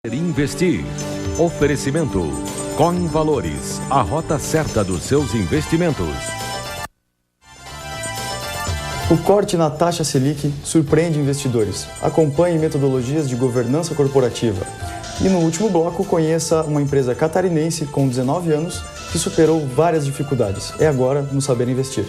Investir. Oferecimento. Coin Valores, a rota certa dos seus investimentos. O corte na taxa Selic surpreende investidores. Acompanhe metodologias de governança corporativa. E no último bloco, conheça uma empresa catarinense com 19 anos que superou várias dificuldades. É agora no Saber Investir.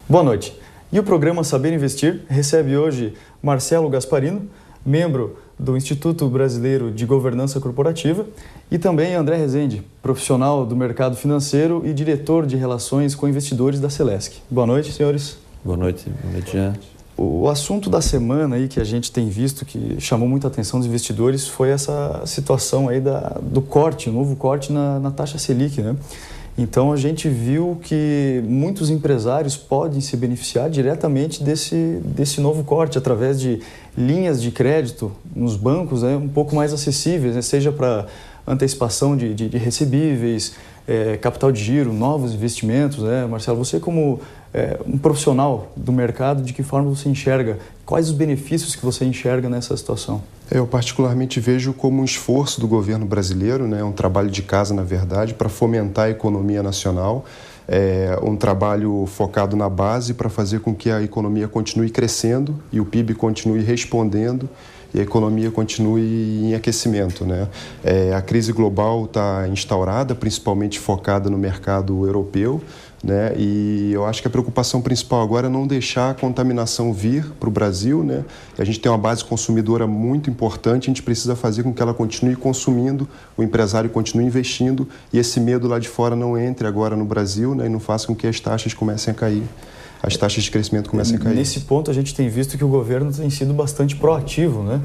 Boa noite. E o programa Saber Investir recebe hoje Marcelo Gasparino, membro do Instituto Brasileiro de Governança Corporativa, e também André Rezende, profissional do mercado financeiro e diretor de relações com investidores da Celesc. Boa noite, senhores. Boa noite, Jean. O assunto da semana aí que a gente tem visto, que chamou muita atenção dos investidores, foi essa situação aí do corte, o novo corte na taxa Selic, né? Então, a gente viu que muitos empresários podem se beneficiar diretamente desse novo corte, através de linhas de crédito nos bancos, né, um pouco mais acessíveis, né, seja para antecipação de recebíveis, capital de giro, novos investimentos. Né? Marcelo, você como um profissional do mercado, de que forma você enxerga? Quais os benefícios que você enxerga nessa situação? Eu particularmente vejo como um esforço do governo brasileiro, né, um trabalho de casa, na verdade, para fomentar a economia nacional, um trabalho focado na base para fazer com que a economia continue crescendo e o PIB continue respondendo e a economia continue em aquecimento. Né? A crise global está instaurada, principalmente focada no mercado europeu, né? E eu acho que a preocupação principal agora é não deixar a contaminação vir para o Brasil. Né? A gente tem uma base consumidora muito importante, a gente precisa fazer com que ela continue consumindo, o empresário continue investindo e esse medo lá de fora não entre agora no Brasil, né? E não faça com que as taxas comecem a cair. As taxas de crescimento comecem a cair. Nesse ponto, a gente tem visto que o governo tem sido bastante proativo, né?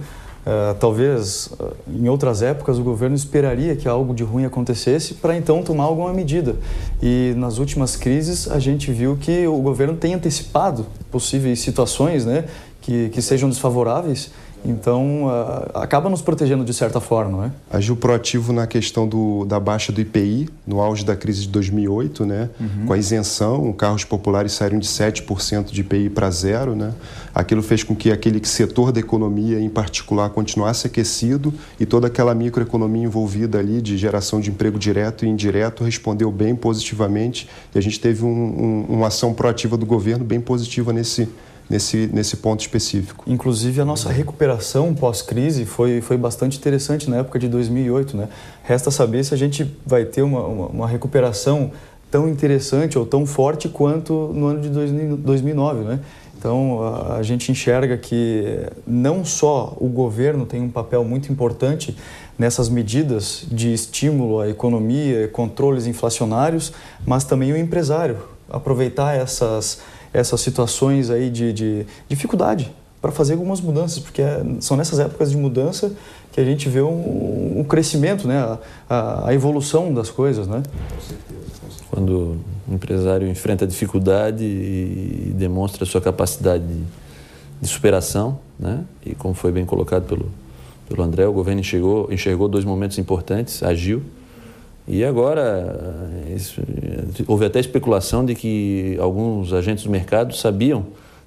Talvez em outras épocas o governo esperaria que algo de ruim acontecesse para então tomar alguma medida. E nas últimas crises a gente viu que o governo tem antecipado possíveis situações, né, que sejam desfavoráveis. Então, acaba nos protegendo de certa forma, né? Agiu proativo na questão da baixa do IPI, no auge da crise de 2008, né? Com a isenção, carros populares saíram de 7% de IPI para zero, né? Aquilo fez com que aquele setor da economia, em particular, continuasse aquecido e toda aquela microeconomia envolvida ali de geração de emprego direto e indireto respondeu bem positivamente e a gente teve uma ação proativa do governo bem positiva nesse ponto específico. Inclusive, a nossa recuperação pós-crise foi bastante interessante na época de 2008. Né? Resta saber se a gente vai ter uma recuperação tão interessante ou tão forte quanto no ano de 2009. Né? Então, a gente enxerga que não só o governo tem um papel muito importante nessas medidas de estímulo à economia, controles inflacionários, mas também o empresário aproveitar essas situações aí de dificuldade para fazer algumas mudanças, porque são nessas épocas de mudança que a gente vê um crescimento, né? a evolução das coisas. Né? Quando o empresário enfrenta dificuldade e demonstra sua capacidade de superação, né? E como foi bem colocado pelo André, o governo enxergou dois momentos importantes, agiu. E agora, houve até especulação de que alguns agentes do mercado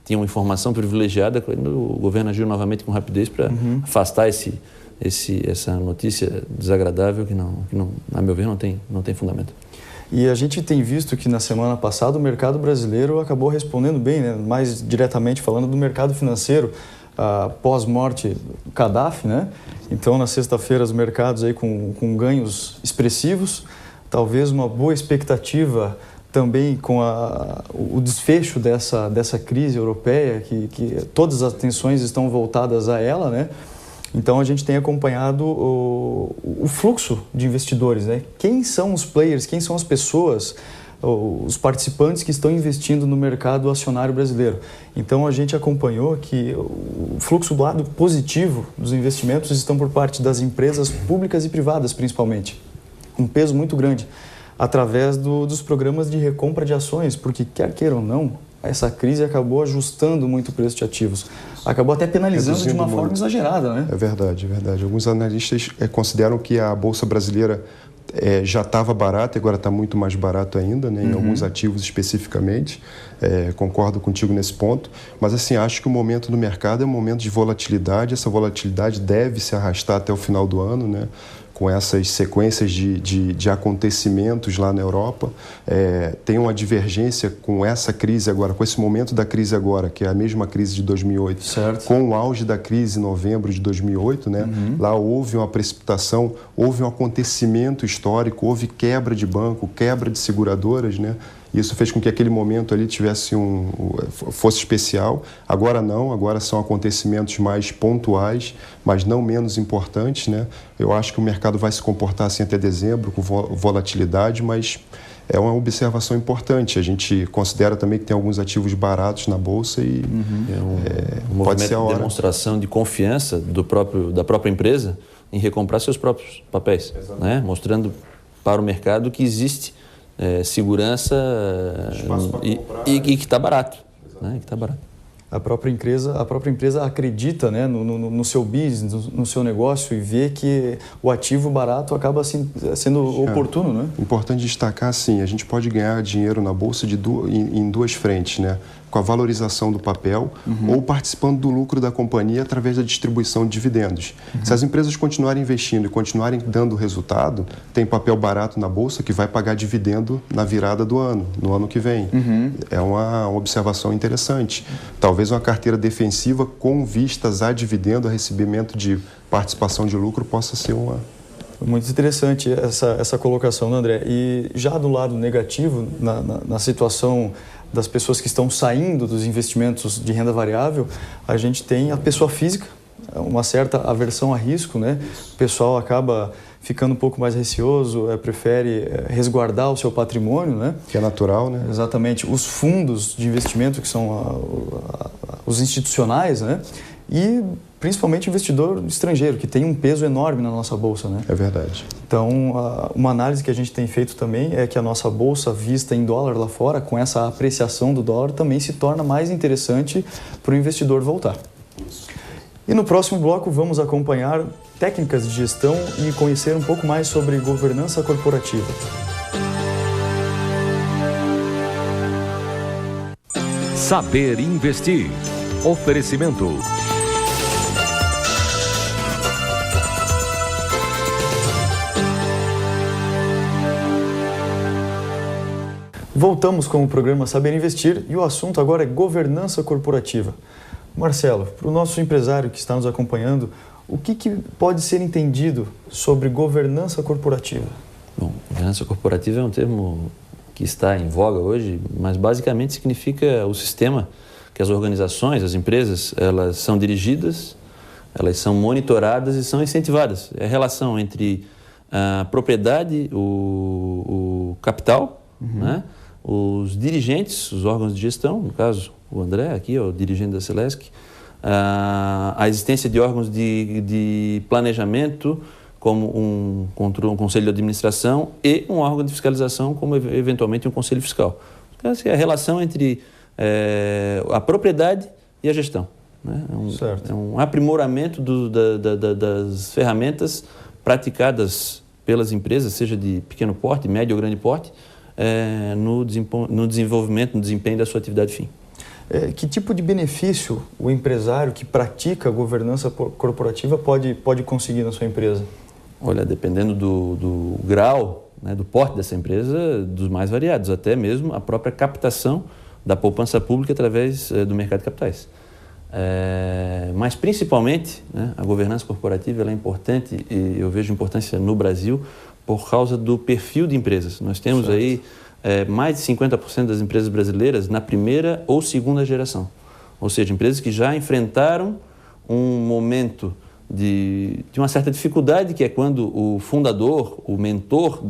tinham informação privilegiada quando o governo agiu novamente com rapidez para afastar essa notícia desagradável que, não, a meu ver, não tem fundamento. E a gente tem visto que na semana passada o mercado brasileiro acabou respondendo bem, né? Mais diretamente falando do mercado financeiro, pós-morte Gaddafi, né? Então, na sexta-feira, os mercados aí com ganhos expressivos, talvez uma boa expectativa também com o desfecho dessa crise europeia, que todas as atenções estão voltadas a ela, né? Então, a gente tem acompanhado o fluxo de investidores, né? Quem são os players, quem são as pessoas, os participantes que estão investindo no mercado acionário brasileiro. Então, a gente acompanhou que o fluxo do lado positivo dos investimentos estão por parte das empresas públicas e privadas, principalmente. Um peso muito grande. através dos programas de recompra de ações, porque quer queira ou não, essa crise acabou ajustando muito o preço de ativos. Acabou até penalizando de uma forma exagerada, né? É verdade. Alguns analistas consideram que a Bolsa Brasileira já estava barata e agora está muito mais barato ainda, né, em alguns ativos especificamente. Concordo contigo nesse ponto. Mas assim, acho que o momento do mercado é um momento de volatilidade. Essa volatilidade deve se arrastar até o final do ano, né? Com essas sequências de acontecimentos lá na Europa. Tem uma divergência com essa crise agora, com esse momento da crise agora, que é a mesma crise de 2008, certo, com o auge da crise em novembro de 2008, né? Lá houve uma precipitação, houve um acontecimento histórico, houve quebra de banco, quebra de seguradoras, né? Isso fez com que aquele momento ali fosse especial. Agora não, agora são acontecimentos mais pontuais, mas não menos importantes, né? Eu acho que o mercado vai se comportar assim até dezembro, com volatilidade, mas é uma observação importante. A gente considera também que tem alguns ativos baratos na Bolsa e um pode ser a movimento de hora. demonstração de confiança da própria empresa em recomprar seus próprios papéis, né? Mostrando para o mercado que existe segurança e que está barato, né? Que está barato. A própria empresa acredita, né, no seu business, no seu negócio, e vê que o ativo barato acaba assim, sendo oportuno, né? Importante destacar, assim, a gente pode ganhar dinheiro na Bolsa em duas frentes, né? Com a valorização do papel ou participando do lucro da companhia através da distribuição de dividendos. Se as empresas continuarem investindo e continuarem dando resultado, tem papel barato na Bolsa que vai pagar dividendo na virada do ano, no ano que vem. É uma observação interessante. Talvez uma carteira defensiva com vistas a dividendo, a recebimento de participação de lucro, possa ser uma... Muito interessante essa colocação, né, André? E já do lado negativo, na situação das pessoas que estão saindo dos investimentos de renda variável, a gente tem a pessoa física, uma certa aversão a risco, né? O pessoal acaba ficando um pouco mais receoso, prefere resguardar o seu patrimônio, né? Que é natural, né? Exatamente. Os fundos de investimento, que são os institucionais, né? E principalmente o investidor estrangeiro, que tem um peso enorme na nossa bolsa, né? É verdade. Então, uma análise que a gente tem feito também é que a nossa bolsa vista em dólar lá fora, com essa apreciação do dólar, também se torna mais interessante para o investidor voltar. E no próximo bloco vamos acompanhar técnicas de gestão e conhecer um pouco mais sobre governança corporativa. Saber investir. Oferecimento. Voltamos com o programa Saber Investir e o assunto agora é governança corporativa. Marcelo, para o nosso empresário que está nos acompanhando, o que pode ser entendido sobre governança corporativa? Bom, governança corporativa é um termo que está em voga hoje, mas basicamente significa o sistema que as organizações, as empresas, elas são dirigidas, elas são monitoradas e são incentivadas. É a relação entre a propriedade, o capital, né? Os dirigentes, os órgãos de gestão, no caso o André aqui, o dirigente da Celesc, a existência de órgãos de planejamento, como um conselho de administração e um órgão de fiscalização, como eventualmente um conselho fiscal. Essa é a relação entre a propriedade e a gestão, né? É um aprimoramento das ferramentas praticadas pelas empresas, seja de pequeno porte, médio ou grande porte, no desenvolvimento, no desempenho da sua atividade fim. Que tipo de benefício o empresário que pratica a governança corporativa pode conseguir na sua empresa? Olha, dependendo do grau, né, do porte dessa empresa, dos mais variados, até mesmo a própria captação da poupança pública através do mercado de capitais. Mas principalmente, né, a governança corporativa ela é importante e eu vejo importância no Brasil por causa do perfil de empresas. Nós temos aí mais de 50% das empresas brasileiras na primeira ou segunda geração. Ou seja, empresas que já enfrentaram um momento de uma certa dificuldade, que é quando o fundador, o mentor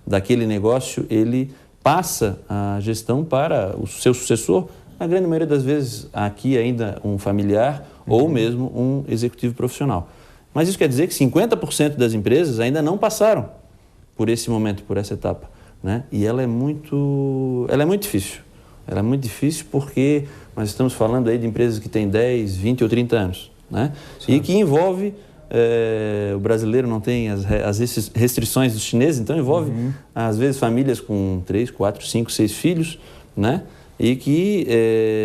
daquele negócio, ele passa a gestão para o seu sucessor, na grande maioria das vezes aqui ainda um familiar ou mesmo um executivo profissional. Mas isso quer dizer que 50% das empresas ainda não passaram por esse momento, por essa etapa. né? E ela é muito difícil. Ela é muito difícil porque nós estamos falando aí de empresas que têm 10, 20 ou 30 anos, né? E que envolve, o brasileiro não tem as restrições dos chineses, então envolve, às vezes, famílias com 3, 4, 5, 6 filhos, né? E que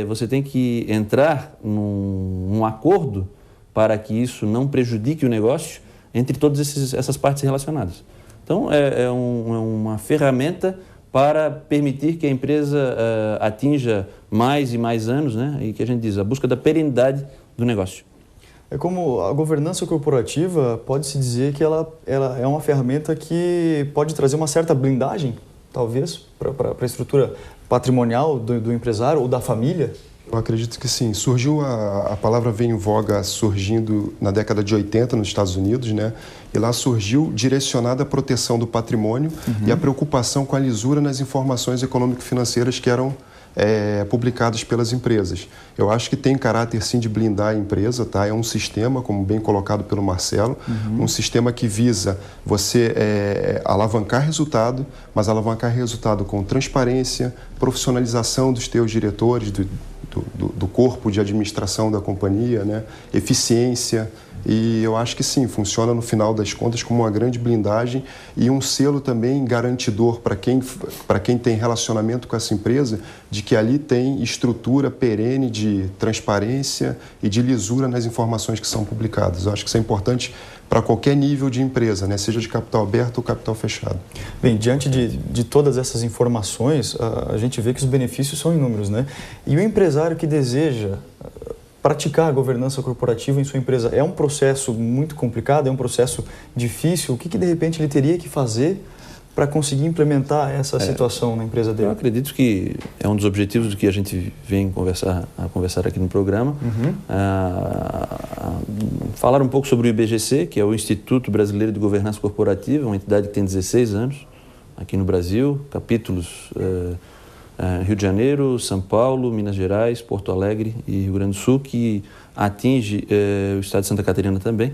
você tem que entrar num acordo para que isso não prejudique o negócio entre todas essas partes relacionadas. Então, é uma ferramenta para permitir que a empresa atinja mais e mais anos, né? E que a gente diz, a busca da perenidade do negócio. É como a governança corporativa, pode-se dizer que ela é uma ferramenta que pode trazer uma certa blindagem, talvez, para a estrutura patrimonial do empresário ou da família? Eu acredito que sim. Surgiu a palavra veio em voga surgindo na década de 80 nos Estados Unidos, né? E lá surgiu direcionada à proteção do patrimônio e a preocupação com a lisura nas informações econômico-financeiras que eram publicadas pelas empresas. Eu acho que tem caráter sim de blindar a empresa, tá? É um sistema, como bem colocado pelo Marcelo, um sistema que visa você alavancar resultado, mas alavancar resultado com transparência, profissionalização dos teus diretores, do corpo de administração da companhia, né? Eficiência. E eu acho que sim, funciona no final das contas como uma grande blindagem e um selo também garantidor para quem tem relacionamento com essa empresa, de que ali tem estrutura perene de transparência e de lisura nas informações que são publicadas. Eu acho que isso é importante para qualquer nível de empresa, né? Seja de capital aberto ou capital fechado. Bem, diante de todas essas informações, a gente vê que os benefícios são inúmeros, né? E o empresário que deseja praticar a governança corporativa em sua empresa é um processo muito complicado, é um processo difícil. O que de repente ele teria que fazer para conseguir implementar essa situação na empresa dele? Eu acredito que é um dos objetivos do que a gente vem conversar aqui no programa. Falar um pouco sobre o IBGC, que é o Instituto Brasileiro de Governança Corporativa, uma entidade que tem 16 anos aqui no Brasil, capítulos Rio de Janeiro, São Paulo, Minas Gerais, Porto Alegre e Rio Grande do Sul, que atinge o estado de Santa Catarina também,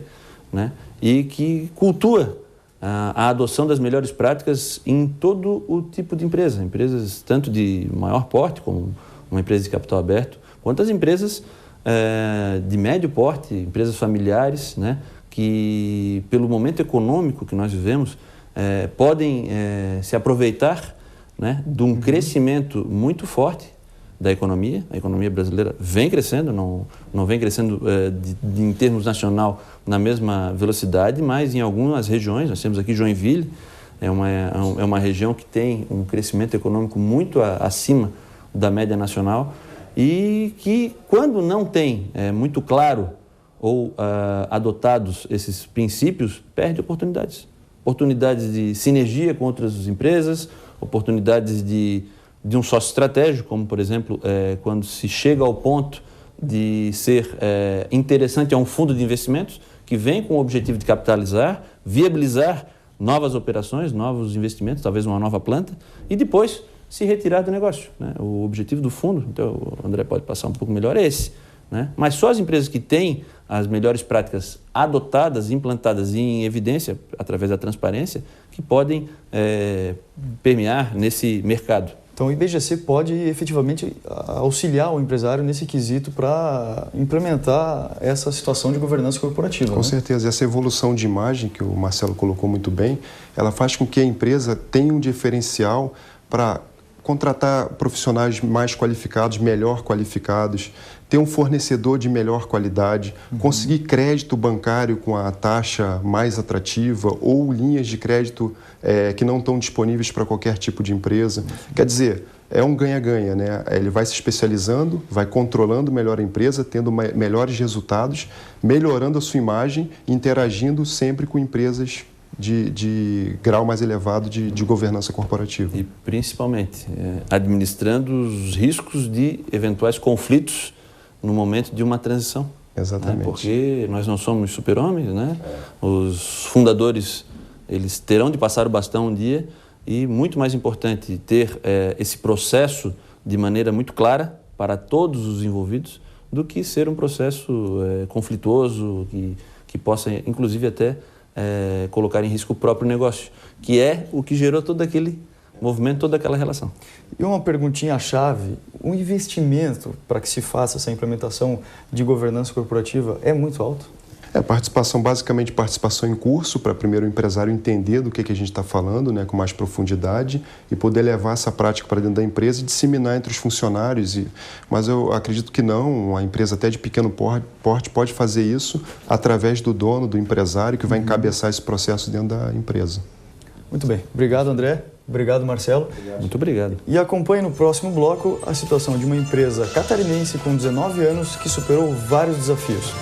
né? E que cultua a adoção das melhores práticas em todo o tipo de empresa, empresas tanto de maior porte, como uma empresa de capital aberto, quanto as empresas de médio porte, empresas familiares, né? Que pelo momento econômico que nós vivemos, podem se aproveitar, né, de um crescimento muito forte da economia. A economia brasileira vem crescendo, não vem crescendo em termos nacional na mesma velocidade, mas em algumas regiões, nós temos aqui Joinville, é uma região que tem um crescimento econômico muito acima da média nacional e que, quando não tem muito claro ou adotados esses princípios, perde oportunidades de sinergia com outras empresas, oportunidades de um sócio estratégico, como, por exemplo, quando se chega ao ponto de ser interessante a um fundo de investimentos que vem com o objetivo de capitalizar, viabilizar novas operações, novos investimentos, talvez uma nova planta, e depois se retirar do negócio, né? O objetivo do fundo, então o André pode passar um pouco melhor, é esse, né? Mas só as empresas que têm as melhores práticas adotadas, implantadas em evidência, através da transparência, que podem permear nesse mercado. Então, o IBGC pode efetivamente auxiliar o empresário nesse quesito para implementar essa situação de governança corporativa. Com certeza. Essa evolução de imagem, que o Marcelo colocou muito bem, ela faz com que a empresa tenha um diferencial para contratar profissionais mais qualificados, melhor qualificados, ter um fornecedor de melhor qualidade, conseguir crédito bancário com a taxa mais atrativa ou linhas de crédito que não estão disponíveis para qualquer tipo de empresa. Quer dizer, é um ganha-ganha, né? Ele vai se especializando, vai controlando melhor a empresa, tendo melhores resultados, melhorando a sua imagem, interagindo sempre com empresas de grau mais elevado de governança corporativa. E, principalmente, administrando os riscos de eventuais conflitos no momento de uma transição. Exatamente. Né? Porque nós não somos super-homens, né? Os fundadores, eles terão de passar o bastão um dia e, muito mais importante, ter esse processo de maneira muito clara para todos os envolvidos do que ser um processo conflituoso que possa, inclusive, até colocar em risco o próprio negócio, que é o que gerou todo aquele movimento toda aquela relação. E uma perguntinha-chave, o investimento para que se faça essa implementação de governança corporativa é muito alto? Participação, basicamente participação em curso, para primeiro o empresário entender do que a gente está falando, né, com mais profundidade, e poder levar essa prática para dentro da empresa e disseminar entre os funcionários. Mas eu acredito que não, uma empresa até de pequeno porte pode fazer isso através do dono, do empresário, que vai encabeçar esse processo dentro da empresa. Muito bem. Obrigado, André. Obrigado, Marcelo. Muito obrigado. E acompanhe no próximo bloco a situação de uma empresa catarinense com 19 anos que superou vários desafios.